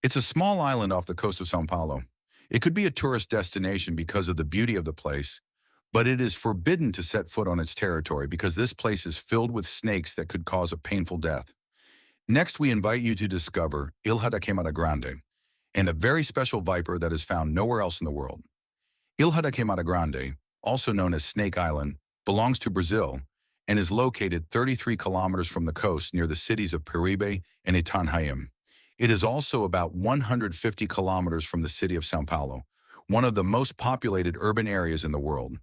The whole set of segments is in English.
It's a small island off the coast of São Paulo. It could be a tourist destination because of the beauty of the place, but it is forbidden to set foot on its territory because this place is filled with snakes that could cause a painful death. Next, we invite you to discover Ilha da Queimada Grande, and a very special viper that is found nowhere else in the world. Ilha da Queimada Grande, also known as Snake Island, belongs to Brazil and is located 33 kilometers from the coast near the cities of Peribe and Itanhaém. It is also about 150 kilometers from the city of São Paulo, one of the most populated urban areas in the world.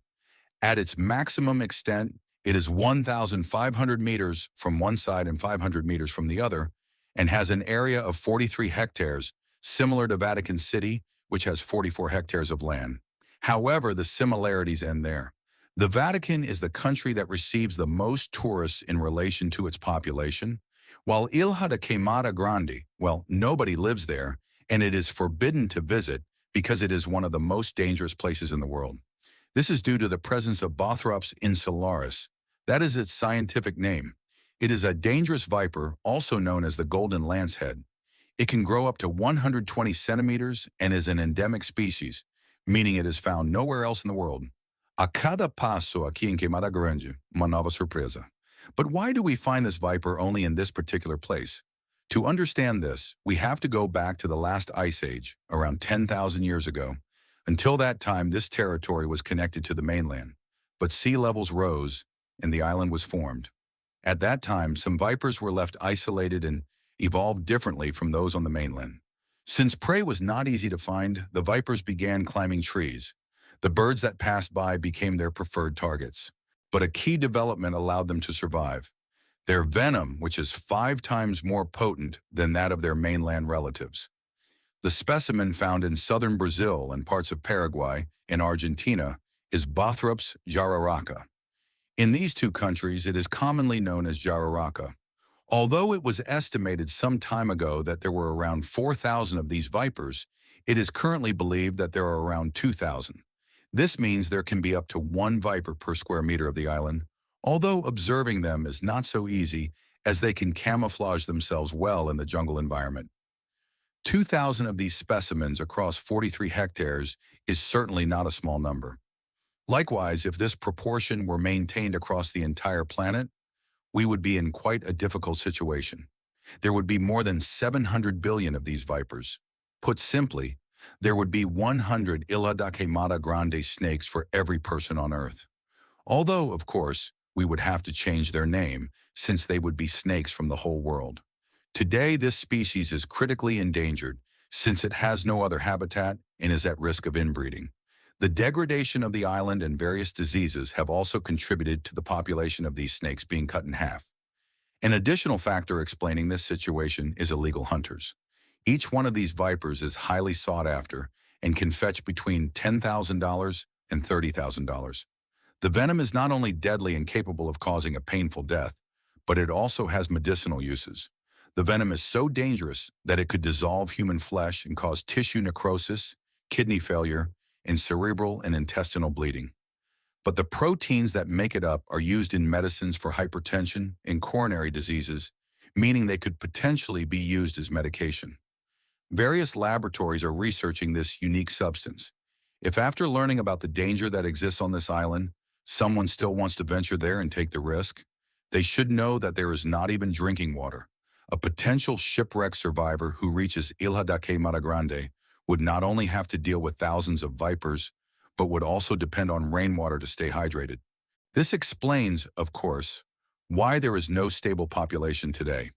At its maximum extent, it is 1,500 meters from one side and 500 meters from the other, and has an area of 43 hectares, similar to Vatican City, which has 44 hectares of land. However, the similarities end there. The Vatican is the country that receives the most tourists in relation to its population, while Ilha da Queimada Grande, well, nobody lives there, and it is forbidden to visit because it is one of the most dangerous places in the world. This is due to the presence of Bothrops insularis. That is its scientific name. It is a dangerous viper, also known as the golden lancehead. It can grow up to 120 centimeters and is an endemic species, meaning it is found nowhere else in the world. A cada passo aqui em Queimada Grande, uma nova surpresa. But why do we find this viper only in this particular place? To understand this, we have to go back to the last ice age, around 10,000 years ago. Until that time, this territory was connected to the mainland, but sea levels rose and the island was formed. At that time, some vipers were left isolated and evolved differently from those on the mainland. Since prey was not easy to find, the vipers began climbing trees. The birds that passed by became their preferred targets. But a key development allowed them to survive. Their venom, which is 5 times more potent than that of their mainland relatives. The specimen found in southern Brazil and parts of Paraguay and Argentina is Bothrops jararaca. In these two countries, it is commonly known as jararaca. Although it was estimated some time ago that there were around 4,000 of these vipers, it is currently believed that there are around 2,000. This means there can be up to 1 viper per square meter of the island, although observing them is not so easy as they can camouflage themselves well in the jungle environment. 2,000 of these specimens across 43 hectares is certainly not a small number. Likewise, if this proportion were maintained across the entire planet, we would be in quite a difficult situation. There would be more than 700 billion of these vipers. Put simply, there would be 100 Ilha da Queimada Grande snakes for every person on Earth. Although, of course, we would have to change their name since they would be snakes from the whole world. Today, this species is critically endangered since it has no other habitat and is at risk of inbreeding. The degradation of the island and various diseases have also contributed to the population of these snakes being cut in half. An additional factor explaining this situation is illegal hunters. Each one of these vipers is highly sought after and can fetch between $10,000 and $30,000. The venom is not only deadly and capable of causing a painful death, but it also has medicinal uses. The venom is so dangerous that it could dissolve human flesh and cause tissue necrosis, kidney failure, and cerebral and intestinal bleeding. But the proteins that make it up are used in medicines for hypertension and coronary diseases, meaning they could potentially be used as medication. Various laboratories are researching this unique substance. If after learning about the danger that exists on this island, someone still wants to venture there and take the risk, they should know that there is not even drinking water. A potential shipwreck survivor who reaches Ilha da Queimada Grande would not only have to deal with thousands of vipers, but would also depend on rainwater to stay hydrated. This explains, of course, why there is no stable population today.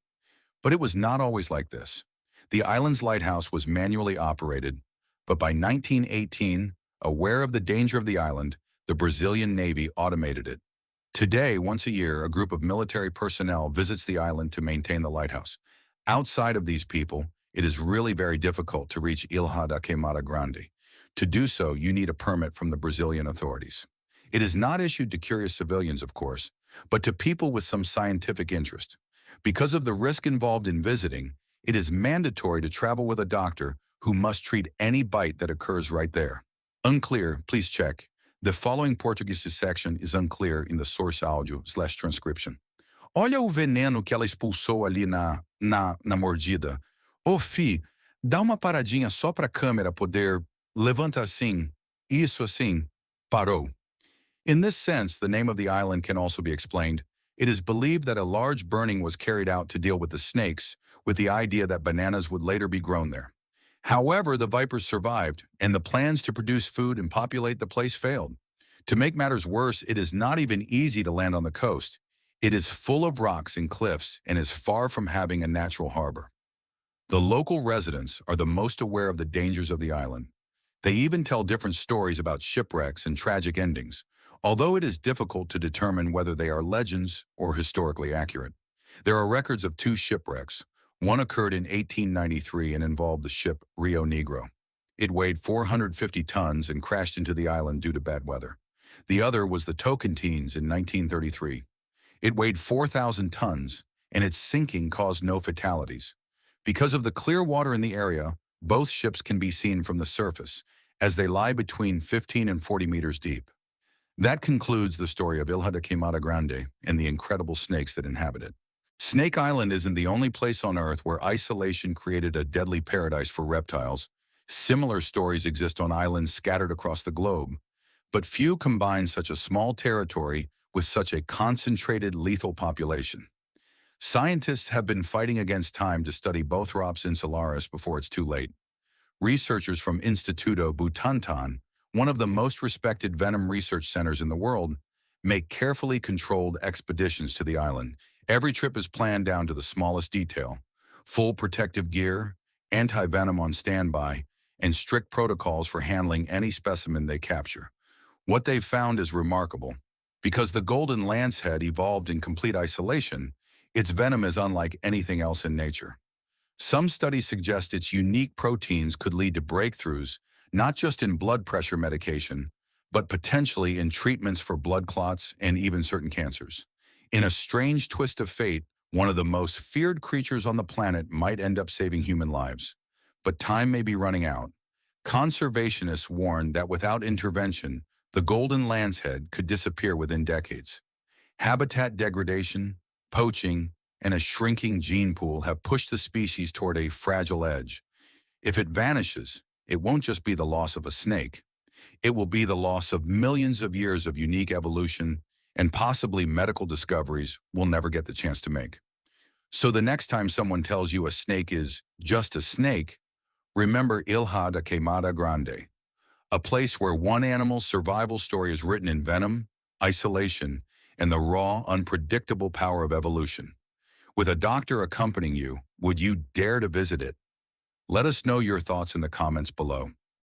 But it was not always like this. The island's lighthouse was manually operated, but by 1918, aware of the danger of the island, the Brazilian Navy automated it. Today, once a year, a group of military personnel visits the island to maintain the lighthouse. Outside of these people, it is really very difficult to reach Ilha da Queimada Grande. To do so, you need a permit from the Brazilian authorities. It is not issued to curious civilians, of course, but to people with some scientific interest. Because of the risk involved in visiting, it is mandatory to travel with a doctor who must treat any bite that occurs right there. Unclear, please check. The following Portuguese section is unclear in the source audio/transcription. Olha o veneno que ela expulsou ali na mordida. Ô, fi, Dá uma paradinha só para a câmera poder levanta assim, isso assim, parou. In this sense, the name of the island can also be explained. It is believed that a large burning was carried out to deal with the snakes, with the idea that bananas would later be grown there. However, the vipers survived, and the plans to produce food and populate the place failed. To make matters worse, it is not even easy to land on the coast. It is full of rocks and cliffs and is far from having a natural harbor. The local residents are the most aware of the dangers of the island. They even tell different stories about shipwrecks and tragic endings, although it is difficult to determine whether they are legends or historically accurate. There are records of two shipwrecks. One occurred in 1893 and involved the ship Rio Negro. It weighed 450 tons and crashed into the island due to bad weather. The other was the Tocantins in 1933. It weighed 4,000 tons, and its sinking caused no fatalities. Because of the clear water in the area, both ships can be seen from the surface, as they lie between 15 and 40 meters deep. That concludes the story of Ilha da Queimada Grande and the incredible snakes that inhabit it. Snake Island isn't the only place on Earth where isolation created a deadly paradise for reptiles. Similar stories exist on islands scattered across the globe, but few combine such a small territory with such a concentrated lethal population. Scientists have been fighting against time to study Bothrops insularis before it's too late. Researchers from Instituto Butantan, one of the most respected venom research centers in the world, make carefully controlled expeditions to the island. Every trip is planned down to the smallest detail. Full protective gear, anti-venom on standby, and strict protocols for handling any specimen they capture. What they've found is remarkable. Because the golden lancehead evolved in complete isolation, its venom is unlike anything else in nature. Some studies suggest its unique proteins could lead to breakthroughs, not just in blood pressure medication, but potentially in treatments for blood clots and even certain cancers. In a strange twist of fate, one of the most feared creatures on the planet might end up saving human lives. But time may be running out. Conservationists warn that without intervention, the golden lancehead could disappear within decades. Habitat degradation, poaching, and a shrinking gene pool have pushed the species toward a fragile edge. If it vanishes, it won't just be the loss of a snake. It will be the loss of millions of years of unique evolution and possibly medical discoveries we'll never get the chance to make. So the next time someone tells you a snake is just a snake, remember Ilha da Queimada Grande, a place where one animal's survival story is written in venom, isolation, and the raw, unpredictable power of evolution. With a doctor accompanying you, would you dare to visit it? Let us know your thoughts in the comments below.